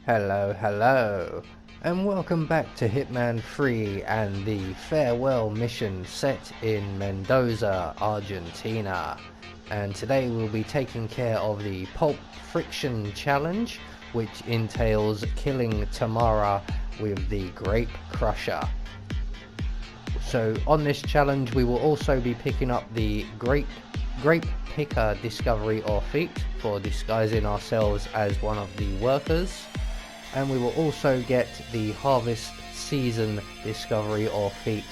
Hello, and welcome back to Hitman 3 and the farewell mission set in Mendoza, Argentina. And today we'll be taking care of the Pulp Friction challenge, which entails killing Tamara with the Grape Crusher. So on this challenge we will also be picking up the Grape Picker discovery or feat for disguising ourselves as one of the workers. And we will also get the harvest season discovery or feat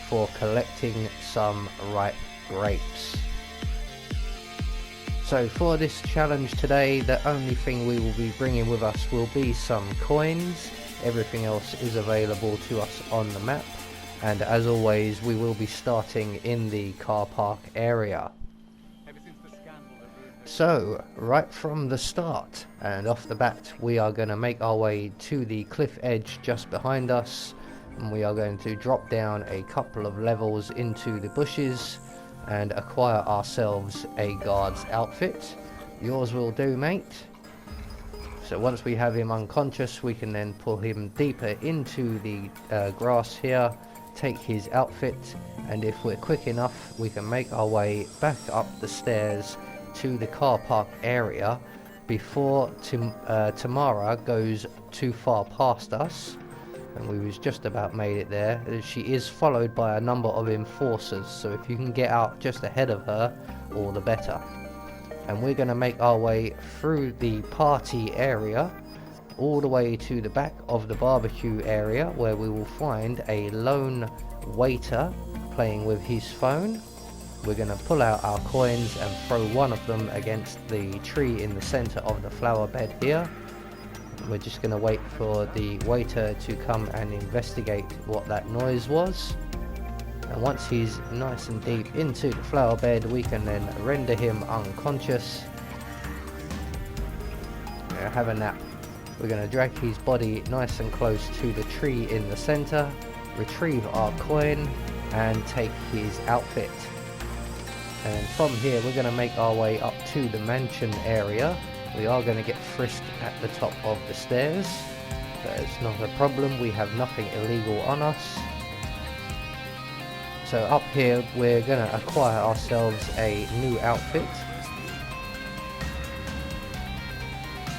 for collecting some ripe grapes. So for this challenge today, the only thing we will be bringing with us will be some coins. Everything else is available to us on the map, and as always we will be starting in the car park area. So, right from the start and off the bat, we are going to make our way to the cliff edge just behind us, and we are going to drop down a couple of levels into the bushes and acquire ourselves a guard's outfit. Yours will do, mate. So once we have him unconscious, we can then pull him deeper into the grass here, take his outfit, and if we're quick enough we can make our way back up the stairs to the car park area before Tamara goes too far past us. And we was just about made it there. She is followed by a number of enforcers, so if you can get out just ahead of her, all the better. And we're going to make our way through the party area all the way to the back of the barbecue area, where we will find a lone waiter playing with his phone. We're going to pull out our coins and throw one of them against the tree in the center of the flower bed here. We're just going to wait for the waiter to come and investigate what that noise was. And once he's nice and deep into the flower bed, we can then render him unconscious. Have a nap. We're going to drag his body nice and close to the tree in the center, retrieve our coin and take his outfit. And from here we're going to make our way up to the mansion area. We are going to get frisked at the top of the stairs, but it's not a problem, we have nothing illegal on us. So up here we're going to acquire ourselves a new outfit.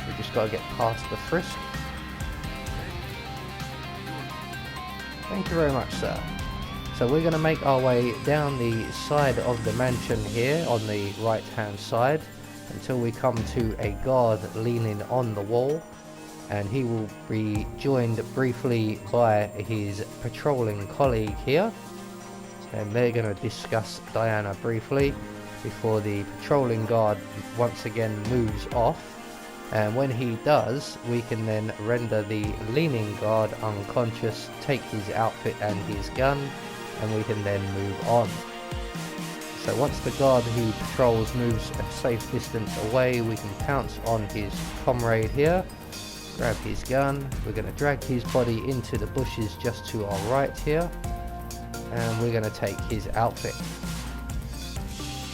We just got to get past the frisk. Thank you very much, sir. So we're going to make our way down the side of the mansion here on the right hand side until we come to a guard leaning on the wall, and he will be joined briefly by his patrolling colleague here, and they're going to discuss Diana briefly before the patrolling guard once again moves off. And when he does, we can then render the leaning guard unconscious, take his outfit and his gun, and we can then move on. So once the guard who patrols moves a safe distance away, we can pounce on his comrade here, grab his gun. We're going to drag his body into the bushes just to our right here, and we're going to take his outfit.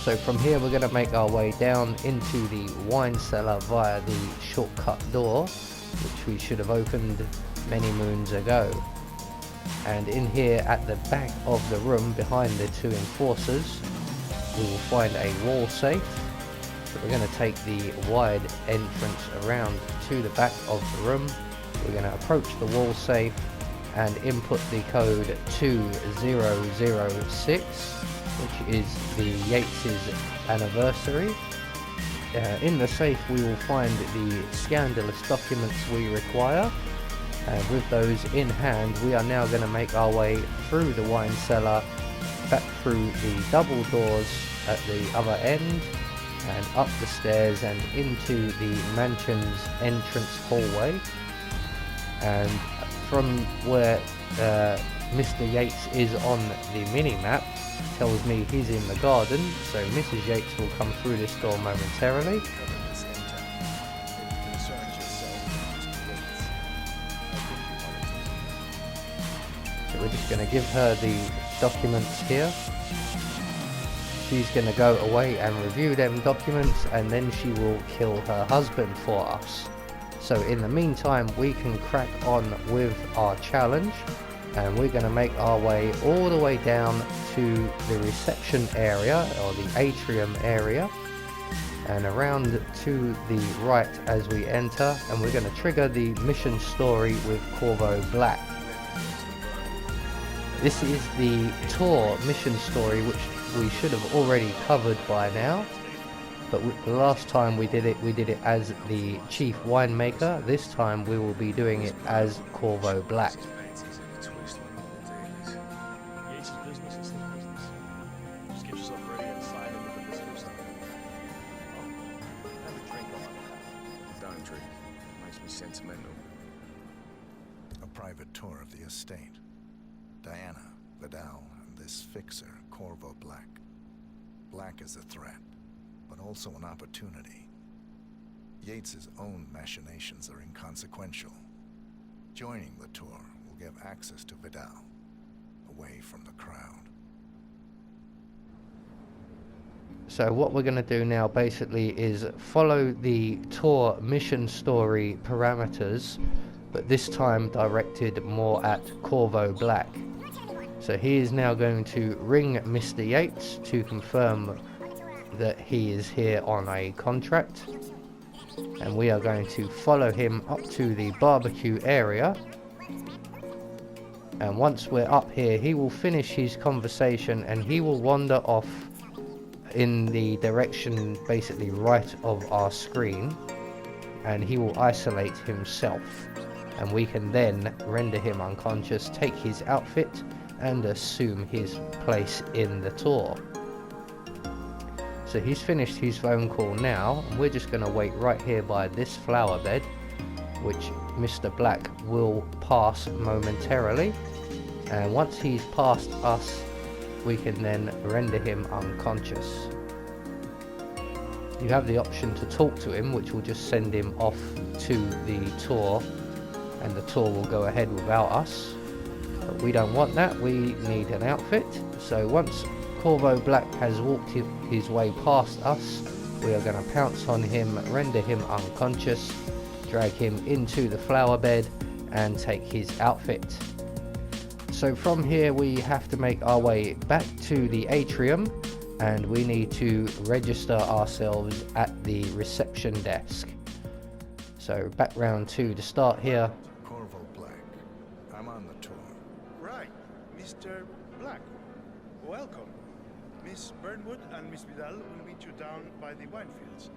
So from here we're going to make our way down into the wine cellar via the shortcut door, which we should have opened many moons ago. And in here at the back of the room behind the two enforcers, we will find a wall safe. So we're going to take the wide entrance around to the back of the room. We're going to approach the wall safe and input the code 2006, which is the Yates' anniversary. In the safe we will find the scandalous documents we require. And with those in hand, we are now going to make our way through the wine cellar, back through the double doors at the other end, and up the stairs and into the mansion's entrance hallway. And from where Mr. Yates is on the mini-map, tells me he's in the garden, so Mrs. Yates will come through this door momentarily. We're just going to give her the documents here. She's going to go away and review them documents, and then she will kill her husband for us. So in the meantime, we can crack on with our challenge, and we're going to make our way all the way down to the reception area, or the atrium area, and around to the right as we enter, and we're going to trigger the mission story with Corvo Black. This is the tour mission story, which we should have already covered by now, but the last time we did it as the chief winemaker. This time we will be doing it as Corvo Black. Sentimental. A private tour of the estate. Diana, Vidal, and this fixer, Corvo Black. Black is a threat, but also an opportunity. Yates's own machinations are inconsequential. Joining the tour will give access to Vidal, away from the crowd. So what we're going to do now basically is follow the tour mission story parameters, but this time directed more at Corvo Black. So he is now going to ring Mr. Yates to confirm that he is here on a contract, and we are going to follow him up to the barbecue area, and once we're up here he will finish his conversation and he will wander off in the direction basically right of our screen, and he will isolate himself, and we can then render him unconscious, take his outfit and assume his place in the tour. So he's finished his phone call now, and we're just going to wait right here by this flower bed, which Mr. Black will pass momentarily, and once he's passed us we can then render him unconscious. You have the option to talk to him, which will just send him off to the tour, and the tour will go ahead without us. But we don't want that, we need an outfit. So once Corvo Black has walked his way past us, we are going to pounce on him, render him unconscious, drag him into the flower bed and take his outfit. So from here we have to make our way back to the atrium, and we need to register ourselves at the reception desk. So back round to the start here. Corvo Black, I'm on the tour. Right, Mr. Black. Welcome. Miss Burnwood and Miss Vidal will meet you down by the wine fields.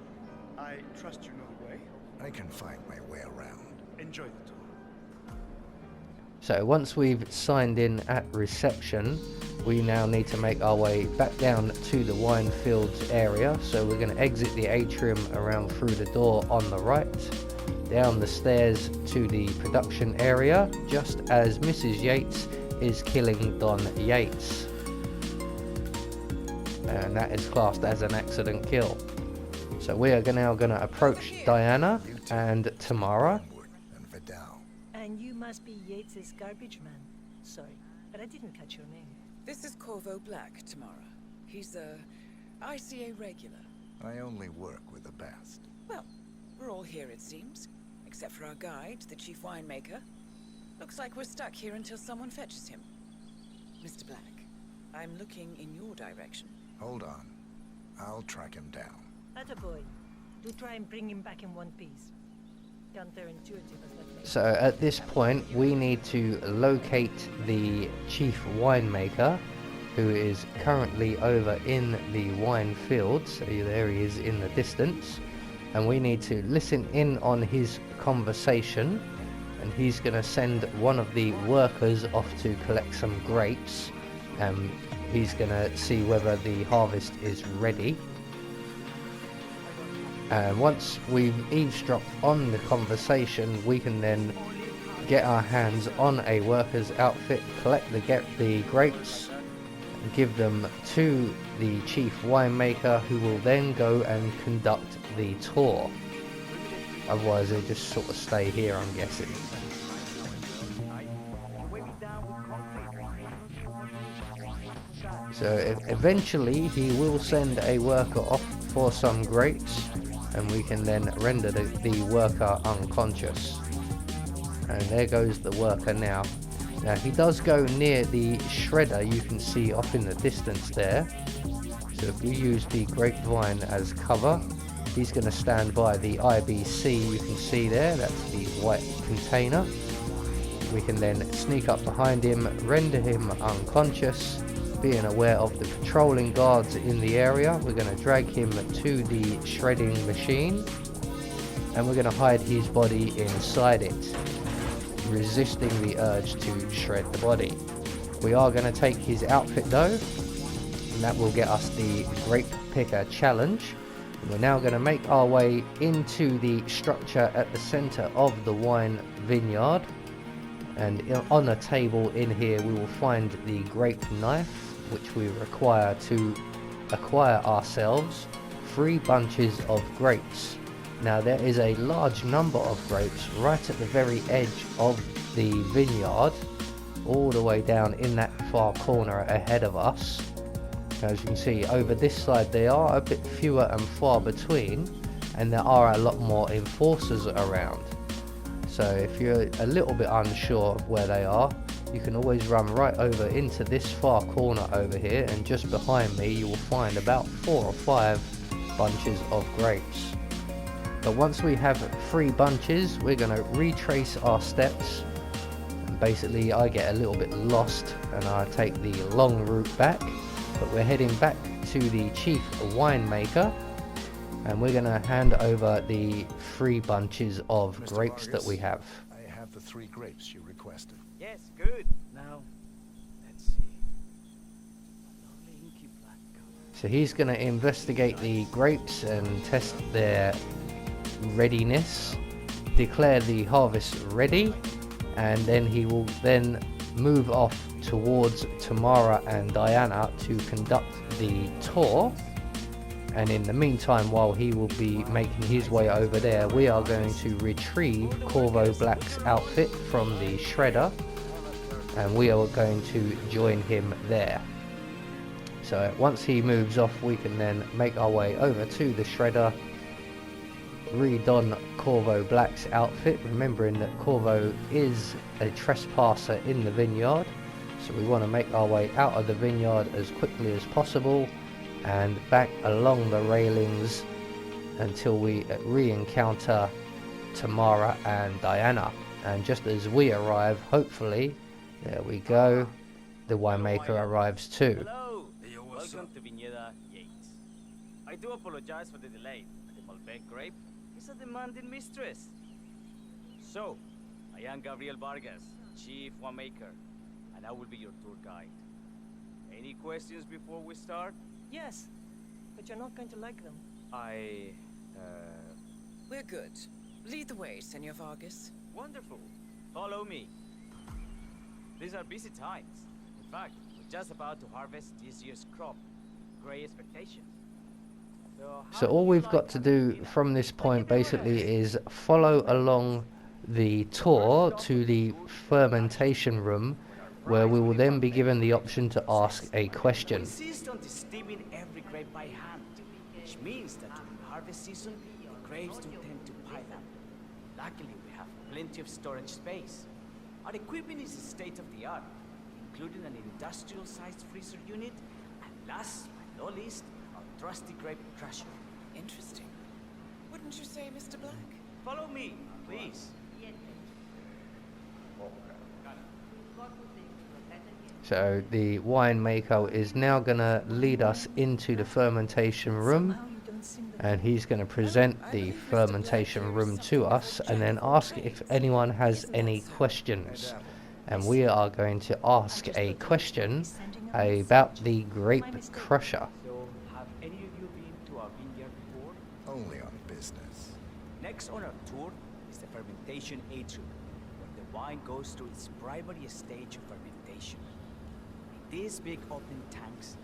I trust you know the way. I can find my way around. Enjoy the tour. So once we've signed in at reception, we now need to make our way back down to the wine fields area. So we're going to exit the atrium around through the door on the right, down the stairs to the production area, just as Mrs. Yates is killing Don Yates. And that is classed as an accident kill. So we are now going to approach Diana and Tamara. And you must be Yates's garbage man. Sorry, but I didn't catch your name. This is Corvo Black, Tamara. He's a ICA regular. I only work with the best. Well, we're all here it seems. Except for our guide, the chief winemaker. Looks like we're stuck here until someone fetches him. Mr. Black, I'm looking in your direction. Hold on. I'll track him down. Attaboy. Do try and bring him back in one piece. Counterintuitive as that may be. So at this point we need to locate the chief winemaker, who is currently over in the wine fields. So there he is in the distance, and we need to listen in on his conversation, and he's going to send one of the workers off to collect some grapes, and he's going to see whether the harvest is ready. And once we've eavesdropped on the conversation, we can then get our hands on a worker's outfit, collect the grapes, and give them to the chief winemaker, who will then go and conduct the tour. Otherwise they'll just sort of stay here, I'm guessing. So eventually he will send a worker off for some grapes, and we can then render the worker unconscious. And there goes the worker now. Now he does go near the shredder, you can see off in the distance there. So if we use the grapevine as cover, he's going to stand by the IBC, you can see there, that's the white container. We can then sneak up behind him, render him unconscious, being aware of the patrolling guards in the area. We're going to drag him to the shredding machine, and we're going to hide his body inside it, resisting the urge to shred the body. We are going to take his outfit though, and that will get us the grape picker challenge. And we're now going to make our way into the structure at the center of the wine vineyard, and on a table in here we will find the grape knife, which we require to acquire ourselves 3 bunches of grapes. Now there is a large number of grapes right at the very edge of the vineyard, all the way down in that far corner ahead of us. As you can see, over this side they are a bit fewer and far between, and there are a lot more enforcers around. So if you're a little bit unsure of where they are, you can always run right over into this far corner over here, and just behind me you will find about 4 or 5 bunches of grapes. But once we have 3 bunches, we're going to retrace our steps. And basically I get a little bit lost and I take the long route back, but we're heading back to the chief winemaker, and we're going to hand over the 3 bunches of Mr. grapes that Vargas, we have. I have the 3 grapes you requested. Yes, good. Now, let's see. Lovely inky black color. So he's going to investigate the grapes and test their readiness, declare the harvest ready, and then he will then move off towards Tamara and Diana to conduct the tour. And in the meantime, while he will be making his way over there, we are going to retrieve Corvo Black's outfit from the shredder, and we are going to join him there. So once he moves off, we can then make our way over to the shredder, redon Corvo Black's outfit, remembering that Corvo is a trespasser in the vineyard. So we want to make our way out of the vineyard as quickly as possible and back along the railings until we re-encounter Tamara and Diana. And just as we arrive, hopefully, there we go, the winemaker arrives too. Hello. Welcome to Viñeda Yates. I do apologize for the delay. The Malbec grape is a demanding mistress. So, I am Gabriel Vargas, chief winemaker, and I will be your tour guide. Any questions before we start? Yes, but you're not going to like them. We're good. Lead the way, Senor Vargas. Wonderful. Follow me. These are busy times. In fact, we're just about to harvest this year's crop. Great expectations. So all we've got to do from this point basically is follow along the tour to the fermentation room, where we will then be given the option to ask a question. Insist on steaming every grape by hand, which means that during harvest season, the grapes do tend to pile up. Luckily, we have plenty of storage space. Our equipment is state-of-the-art, including an industrial-sized freezer unit, and last but not least, our trusty grape crusher. Interesting. Wouldn't you say, Mr. Black? Follow me, please. So the winemaker is now going to lead us into the fermentation room, Somehow you don't seem that and he's going to present the fermentation room to us and then ask if anyone has any questions. And we are going to ask a question about the grape crusher. So, have any of you been to our vineyard before? Only on business. Next on our tour is the fermentation atrium, where the wine goes through its primary stage of fermentation. In these big open tanks,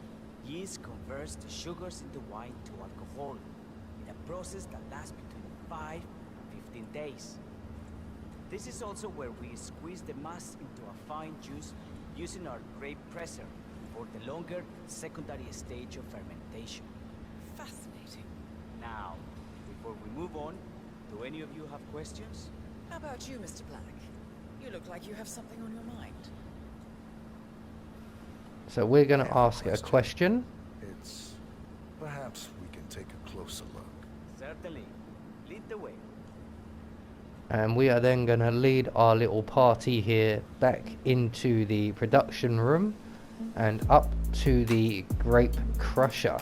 yeast converts the sugars in the wine to alcohol, in a process that lasts between 5 and 15 days. This is also where we squeeze the mass into a fine juice using our grape presser for the longer secondary stage of fermentation. Fascinating. Now, before we move on, do any of you have questions? How about you, Mr. Black? You look like you have something on your mind. So we're going to ask a question. It's... perhaps we can take a closer look. Certainly. Lead the way. And we are then going to lead our little party here back into the production room and up to the grape crusher.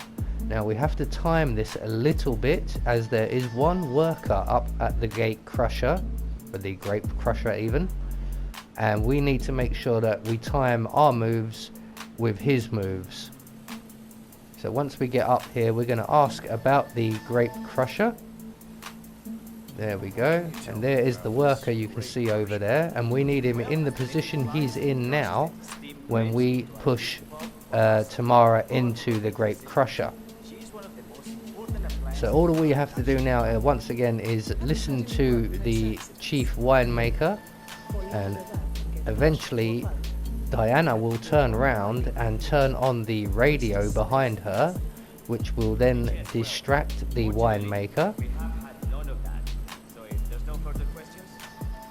Now we have to time this a little bit, as there is one worker up at the gate crusher, or the grape crusher even, and we need to make sure that we time our moves with his moves. So once we get up here, we're going to ask about the grape crusher. There we go, and there is the worker you can see over there, and we need him in the position he's in now when we push Tamara into the grape crusher. So all we have to do now once again is listen to the chief winemaker, and eventually Diana will turn around and turn on the radio behind her, which will then distract the winemaker.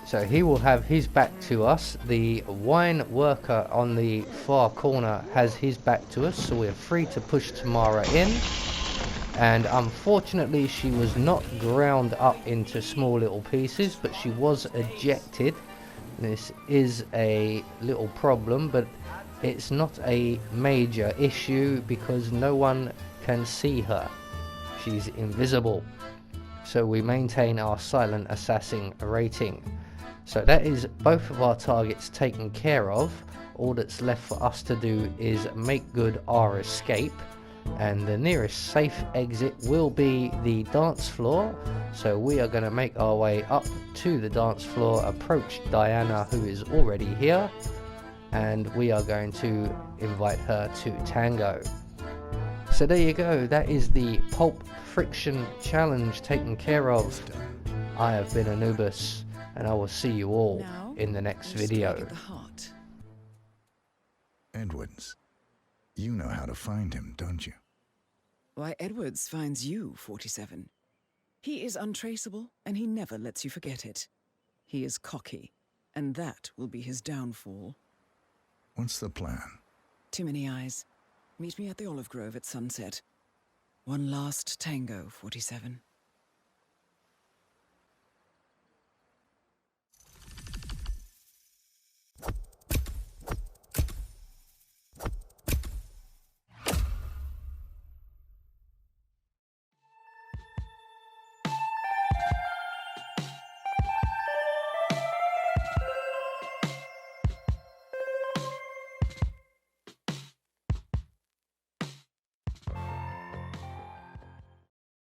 So he will have his back to us. The wine worker on the far corner has his back to us, so we're free to push Tamara in. And unfortunately she was not ground up into small little pieces, but she was ejected. This is a little problem, but it's not a major issue because no one can see her. She's invisible. So we maintain our silent assassin rating. So that is both of our targets taken care of. All that's left for us to do is make good our escape, and the nearest safe exit will be the dance floor. So we are going to make our way up to the dance floor, approach Diana, who is already here, and we are going to invite her to tango. So there you go, that is the Pulp Friction challenge taken care of. I have been Anubis, and I will see you all in the next video. Edwards, you know how to find him, don't you? Why, Edwards finds you, 47. He is untraceable, and he never lets you forget it. He is cocky, and that will be his downfall. What's the plan? Too many eyes. Meet me at the olive grove at sunset. One last tango, 47.